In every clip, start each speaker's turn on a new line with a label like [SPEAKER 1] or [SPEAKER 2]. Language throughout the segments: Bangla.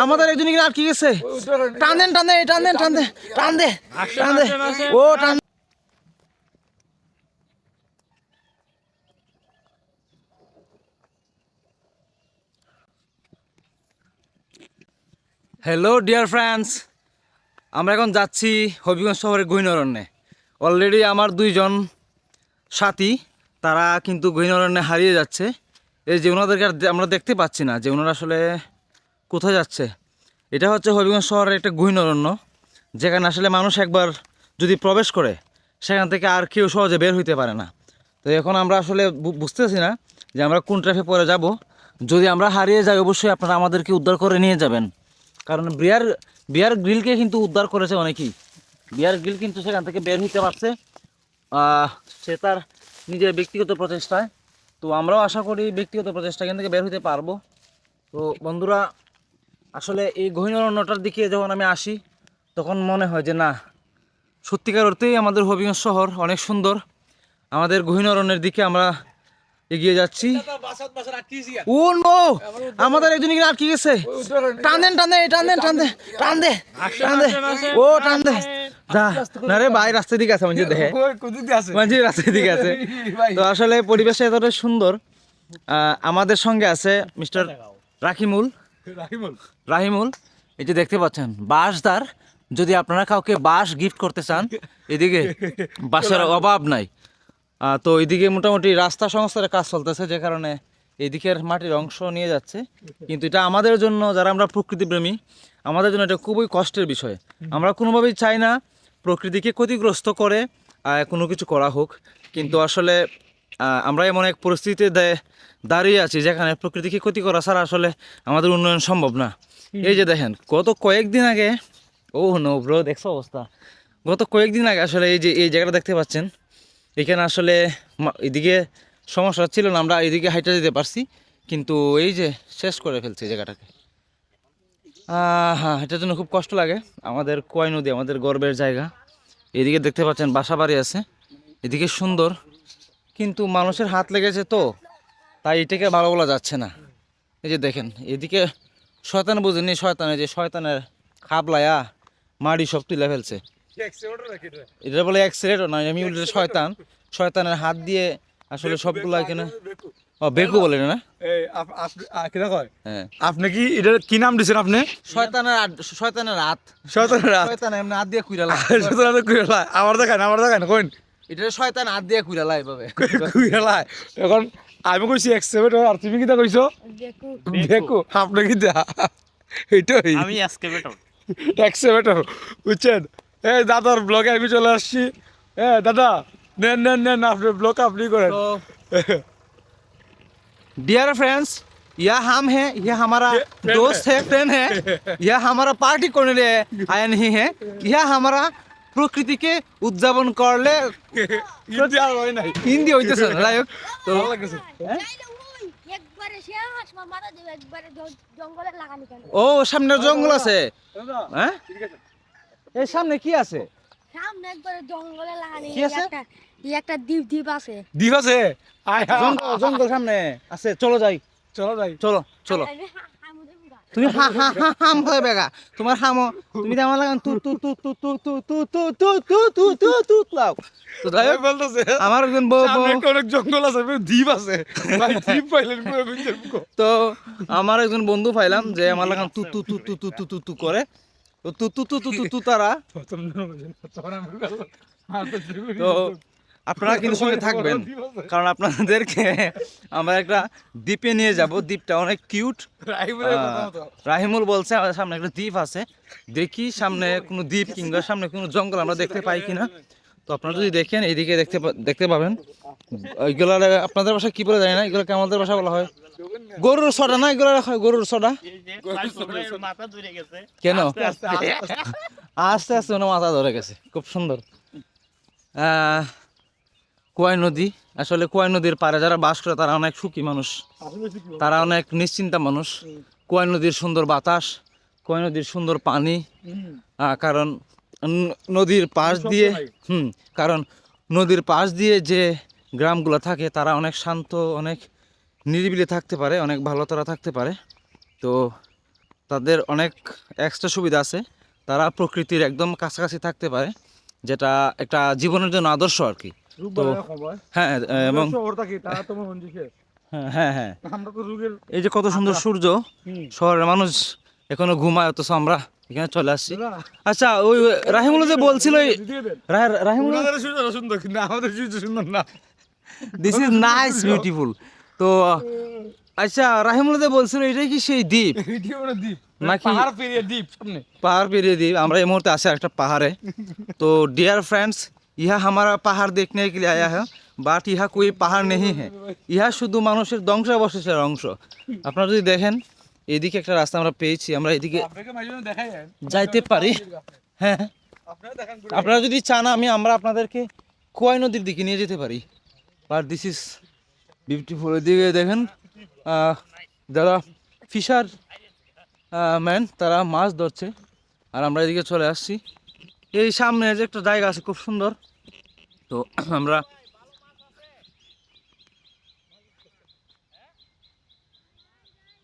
[SPEAKER 1] আমাদের একজন এখানে আটকে গেছে। টান দেন টান দেন টান দেন টান দেন টান দে টান দে ও টান। হ্যালো ডিয়ার ফ্রেন্ডস, আমরা এখন যাচ্ছি হবিগঞ্জ শহরের গহীন অরণ্যে। অলরেডি আমার দুইজন সাথী তারা কিন্তু গহীন অরণ্যে হারিয়ে যাচ্ছে। এই যে ওনাদেরকে আর আমরা দেখতে পাচ্ছি না যে ওনারা আসলে কোথায় যাচ্ছে। এটা হচ্ছে হবিগঞ্জ শহরের একটা গহীন অরণ্য, যেখানে আসলে মানুষ একবার যদি প্রবেশ করে সেখান থেকে আর কেউ সহজে বের হইতে পারে না। তো এখন আমরা আসলে বুঝতেছি না যে আমরা কোন ট্র্যাফে পরে যাব। যদি আমরা হারিয়ে যাই অবশ্যই আপনারা আমাদেরকে উদ্ধার করে নিয়ে যাবেন, কারণ বিয়ার গ্রিলকে কিন্তু উদ্ধার করেছে অনেকেই। বিয়ার গ্রিল কিন্তু সেখান থেকে বের হইতে পারছে সে তার নিজের ব্যক্তিগত প্রচেষ্টায়। তো আমরাও আশা করি ব্যক্তিগত প্রচেষ্টা এখান থেকে বের হইতে পারবো। তো বন্ধুরা, আসলে এই গহীন অরণ্যটার দিকে যখন আমি আসি তখন মনে হয় যে না, সত্যিকার অর্থেই আমাদের হবিগঞ্জ শহর অনেক সুন্দর। আমাদের গহীন অরণ্যের দিকে আমরা এগিয়ে যাচ্ছি। ও নো, আমাদের একজন এখানে আটকে গেছে। টান দেন টান দেন টান দেন টান দে টান দে টান দে ও টান দে যা না রে ভাই, রাস্তার দিকে আছে মানে দেখে মানে রাস্তার দিকে আছে। তো আসলে পরিবেশটা এতটা সুন্দর। আমাদের সঙ্গে আছে মিস্টার রাহিমুল। রাহিমুল এই যে দেখতে পাচ্ছেন বাঁশদার। যদি আপনারা কাউকে বাঁশ গিফট করতে চান, এদিকে বাঁশের অভাব নাই। তো এইদিকে মোটামুটি রাস্তা সংস্কারের কাজ চলতেছে, যে কারণে এদিকের মাটির অংশ নিয়ে যাচ্ছে। কিন্তু এটা আমাদের জন্য, যারা আমরা প্রকৃতিপ্রেমী, আমাদের জন্য এটা খুবই কষ্টের বিষয়। আমরা কোনোভাবেই চাই না প্রকৃতিকে ক্ষতিগ্রস্ত করে কোনো কিছু করা হোক, কিন্তু আসলে আমরা এমন এক পরিস্থিতিতে দাঁড়িয়ে আছি যেখানে প্রকৃতিকে ক্ষতি করা ছাড়া আসলে আমাদের উন্নয়ন সম্ভব না। এই যে দেখেন, গত কয়েকদিন আগে, ও নো ব্রো, দেখছো অবস্থা, গত কয়েকদিন আগে আসলে এই যে এই জায়গাটা দেখতে পাচ্ছেন, এখানে আসলে এদিকে সমস্যা ছিল না, আমরা এদিকে হাইটা যেতে পারছি, কিন্তু এই যে শেষ করে ফেলছি জায়গাটাকে। হ্যাঁ, এটার জন্য খুব কষ্ট লাগে। আমাদের কোয়াই নদী আমাদের গর্বের জায়গা। এদিকে দেখতে পাচ্ছেন বাসা বাড়ি আছে, এদিকে সুন্দর, কিন্তু মানুষের হাত লেগেছে তো তাই এটাকে ভালো বলা যাচ্ছে না। এই যে দেখেন এদিকে শয়তান বুঝেনি, শয়তানের যে শয়তানের খাবলায়া মাড়ি সব তুলে ফেলছে। এটা বলে অ্যাক্সিলেটর নয়, আমি বলি শয়তান। শয়তানের হাত দিয়ে আসলে সবগুলো এখানে বেকু বলে না।
[SPEAKER 2] আপনি কি এটা কি নাম দিচ্ছেন? আপনি
[SPEAKER 1] শয়তানের হাত, শয়তানের হাত,
[SPEAKER 2] শয়তানের হাত।
[SPEAKER 1] শয়তান এমনি হাত দিয়ে কুইরালা।
[SPEAKER 2] আমার দেখান কোন
[SPEAKER 1] এটা শয়তান হাত দিয়ে কুইরালা এভাবে
[SPEAKER 2] এখন আমি কইছি এক্সকেভেটর, আর তুমি কিটা কইছো? বেকু। আপনি কিটা? এইটাই
[SPEAKER 3] আমি এক্সকেভেটর।
[SPEAKER 2] এক্সকেভেটর, বুঝছেন? এই দাদার ব্লগে আমি চলে আসছি। দাদা নেন নেন নেন, আপনার ব্লগ আপনি করেন।
[SPEAKER 1] तो डियर फ्रेंड्स, यह हम हैं, यह हमारा दोस्त है, फ्रेंड है, यह हमारा पार्टी करने लिए आया नहीं है, यह हमारा प्रकृति के उद्यापन करले हिंदी होते सर लायक। तो ও সামনে জঙ্গল আছে, হ্যাঁ এই সামনে কি আছে?
[SPEAKER 4] সামনে একবারে জঙ্গলে লাগানি
[SPEAKER 1] কি আছে?
[SPEAKER 4] একটা দ্বীপ আছে।
[SPEAKER 2] দ্বীপ আছে?
[SPEAKER 1] জঙ্গল জঙ্গল সামনে আছে, চলো যাই,
[SPEAKER 2] চলো যাই।
[SPEAKER 1] চলো চলো। তুমি হা হা হা হাম হয় বেগা, তোমার হামো তুমি তো আমার লাগান তু তু তু তু তু তু তু তু তু তু তু তু তু লাও। তো যাই হোক,
[SPEAKER 2] বলতেছে
[SPEAKER 1] আমার একজন
[SPEAKER 2] সামনে অনেক জঙ্গল আছে, দ্বীপ আছে। ভাই দ্বীপ পাইলেন কই বুঝছেন?
[SPEAKER 1] তো আমার একজন বন্ধু পাইলাম যে আমার লাগান তু তু তু তু তু তু তু তু করে, তো তু তু তু তু তু তু তারা। তো আপনারা কিন্তু সঙ্গে থাকবেন, কারণ আপনাদেরকে আমরা একটা দ্বীপে নিয়ে যাব। দ্বীপটা অনেক কিউট। রাহিমুল বলছে আমাদের সামনে একটা দ্বীপ আছে, দেখি সামনে কোনো দ্বীপ কিংবা সামনে কোনো জঙ্গল আমরা দেখতে পাই কিনা। তো আপনারা যদি দেখেন এইদিকে দেখতে পাবেন। এগুলো আপনাদের বাসায় কি বলে জানি না, এগুলোকে আমাদের বাসা বলা হয় গরুর সডা না, এগুলো রাখা হয় গরুর সডা।
[SPEAKER 3] মাথা ধরে গেছে
[SPEAKER 1] কেন? আস্তে আস্তে ওনার মাথা ধরে গেছে। খুব সুন্দর কোয়াই নদী। আসলে কোয়াই নদীর পাড়ে যারা বাস করে তারা অনেক সুখী মানুষ, তারা অনেক নিশ্চিন্তা মানুষ। কোয়াই নদীর সুন্দর বাতাস, কোয়াই নদীর সুন্দর পানি, কারণ নদীর পাশ দিয়ে কারণ নদীর পাশ দিয়ে যে গ্রামগুলো থাকে তারা অনেক শান্ত, অনেক নিরিবিলি থাকতে পারে, অনেক ভালো তারা থাকতে পারে। তো তাদের অনেক এক্সট্রা সুবিধা আছে, তারা প্রকৃতির একদম কাছাকাছি থাকতে পারে, যেটা একটা জীবনের জন্য আদর্শ আর কি। তো হ্যাঁ এবং হ্যাঁ হ্যাঁ হ্যাঁ
[SPEAKER 2] আমরা তো রোগের
[SPEAKER 1] এই যে কত সুন্দর সূর্য, শহরের মানুষ এখনো ঘুমায়, অথচ আমরা এখানে চলে আসছি। আচ্ছা ওই রাহিমুল যে বলছিল রাহিমুল,
[SPEAKER 2] সুন্দর কিন্তু আমাদের সূর্য সুন্দর না।
[SPEAKER 1] This is nice beautiful. তো আচ্ছা রাহিমুল যে বলছিল এটাই কি সেই দ্বীপ
[SPEAKER 2] দ্বীপ
[SPEAKER 1] নাকি
[SPEAKER 2] পাহাড় পেরিয়ে দ্বীপ সামনে?
[SPEAKER 1] पहाड़ पेरिए द्वीप, আমরা এই মুহূর্তে আছি একটা পাহাড়ে। तो डियर फ्रेंड्स, यह हमारा पहाड़ देखने के लिए आया है, বাট ইহা कोई পাহাড় नहीं है, ইহা শুধু মানুষের ধ্বংসাবশেষের অংশ। আপনারা যদি দেখেন এদিকে একটা রাস্তা আমরা পেয়েছি, আমরা এদিকে
[SPEAKER 2] আপনাকে মাঝে মাঝে দেখাই
[SPEAKER 1] যাইতে পারি। হ্যাঁ
[SPEAKER 2] আপনারা দেখান
[SPEAKER 1] আপনারা যদি চান আমরা আপনাদেরকে খোয়াই নদীর দিকে নিয়ে যেতে পারি, বাট দিস ইজ বিউটিফুল। এদিকে দেখেন যারা ফিশার ম্যান তারা মাছ ধরছে, আর আমরা এদিকে চলে আসছি। এই সামনে যে একটা জায়গা আছে খুব সুন্দর, তো আমরা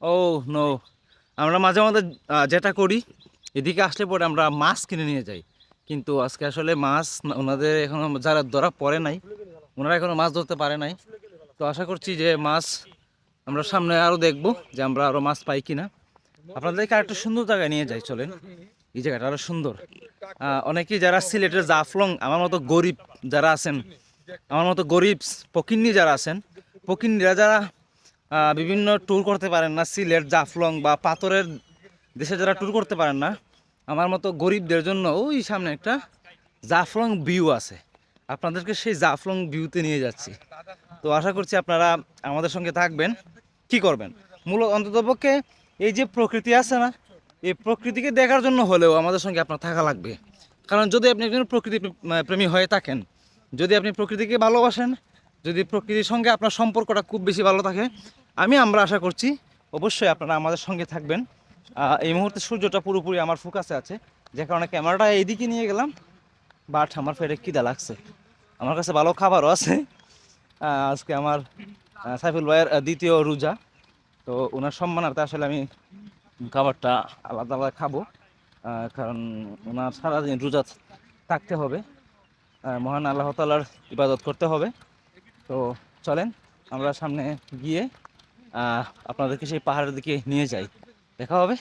[SPEAKER 1] ও নো, আমরা মাঝে মাঝে যেটা করি এদিকে আসলে পরে আমরা মাছ কিনে নিয়ে যাই, কিন্তু আজকে আসলে মাছ ওনাদের এখনো যারা ধরা পড়ে নাই, ওনারা এখনো মাছ ধরতে পারে নাই। তো আশা করছি যে মাছ আমরা সামনে আরও দেখবো যে আমরা আরও মাছ পাই কিনা। আপনাদেরকে আরেকটা সুন্দর জায়গায় নিয়ে যাই, চলেন। এই জায়গাটা আরও সুন্দর। অনেকেই যারা সিলেটের জাফলং আমার মতো গরিব যারা আছেন, আমার মতো গরিব ফকিন্নি যারা আছেন, ফকিন্নিরা যারা বিভিন্ন ট্যুর করতে পারেন না, সিলেট জাফলং বা পাথরের দেশে যারা ট্যুর করতে পারেন না, আমার মতো গরিবদের জন্য ওই সামনে একটা জাফলং ভিউ আছে, আপনাদেরকে সেই জাফলং ভিউতে নিয়ে যাচ্ছি। তো আশা করছি আপনারা আমাদের সঙ্গে থাকবেন। কি করবেন মূলত অন্ততপক্ষে এই যে প্রকৃতি আছে না, এই প্রকৃতিকে দেখার জন্য হলেও আমাদের সঙ্গে আপনার থাকা লাগবে। কারণ যদি আপনি একজন প্রকৃতি প্রেমী হয়ে থাকেন, যদি আপনি প্রকৃতিকে ভালোবাসেন, যদি প্রকৃতির সঙ্গে আপনার সম্পর্কটা খুব বেশি ভালো থাকে, আমরা আশা করছি অবশ্যই আপনারা আমাদের সঙ্গে থাকবেন। এই মুহূর্তে সূর্যটা পুরোপুরি আমার ফোকাসে আছে, যে কারণে ক্যামেরাটা এইদিকে নিয়ে গেলাম, বাট আমার পেটে খিদা লাগছে, আমার কাছে ভালো খাবারও আছে। আজকে আমার সাইফুল ভাইয়ের দ্বিতীয় রোজা, তো ওনার সম্মানার্থে আসলে আমি খাবারটা আলাদা আলাদা খাবো, কারণ ওনার সারাদিন রোজা থাকতে হবে, মহান আল্লাহ তাআলার ইবাদত করতে হবে। তো চলেন আমরা সামনে গিয়ে আপনাদেরকে সেই পাহাড়ের দিকে নিয়ে যাই, দেখা হবে।